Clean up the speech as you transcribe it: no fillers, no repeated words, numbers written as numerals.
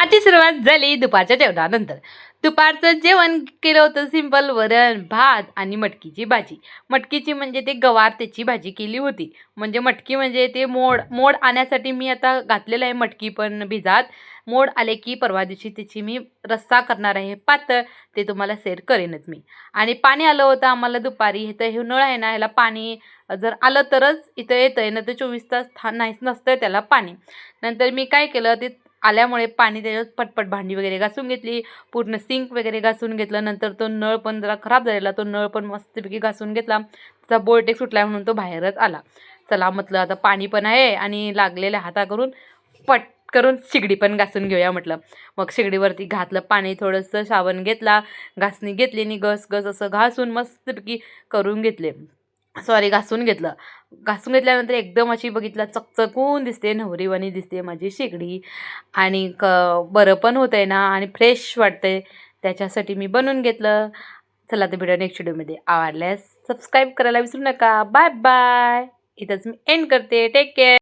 आजची सुरुवात झाली दुपारच्या जेवणानंतर. दुपारचं जेवण केलं होतं सिंपल वरण, भात आणि मटकीची भाजी. मटकीची म्हणजे ते गवार त्याची भाजी केली होती. म्हणजे मटकी म्हणजे ते मोड आणण्यासाठी मी आता घातलेलं आहे मटकी पण भिजात. मोड आले की परवा दिवशी त्याची मी रस्सा करणार आहे पातळ. ते तुम्हाला शेअर करेनच मी. आणि पाणी आलं होतं आम्हाला दुपारी. इथं हे नळ आहे ना, ह्याला पाणी जर आलं तरच इथं येतंय, नाहीतर 24 तास नाहीच नसतं त्याला पाणी. नंतर मी काय केलं, ते आल्यामुळे पाणी त्याच्यात पटपट भांडी वगैरे घासून घेतली, पूर्ण सिंक वगैरे घासून घेतलं. नंतर तो नळ पण जरा खराब झालेला, तो नळ पण मस्तपैकी घासून घेतला. त्याचा बोल्ट एक सुटला म्हणून तो बाहेरच आला. चला म्हटलं आता पाणी पण आहे आणि लागलेल्या हाताकरून पट करून शिगडी पण घासून घेऊया म्हटलं. मग शिगडीवरती घातलं पाणी, थोडंसं साबण घेतला, घासणी घेतली आणि गस गस असं घासून मस्तपैकी करून घेतले. सॉरी घासून घेतलं. घासून घेतल्यानंतर एकदम अशी बघितलं चकचकून दिसते, नवरीवाणी दिसते माझी शेगडी. आणि बरं पण होतं आहे ना आणि फ्रेश वाटतंय, त्याच्यासाठी मी बनवून घेतलं. चला तर भेटूया नेक्स्ट व्हिडिओमध्ये. आवडल्यास सबस्क्राईब करायला विसरू नका. Bye bye. इथंच मी एंड करते. Take care.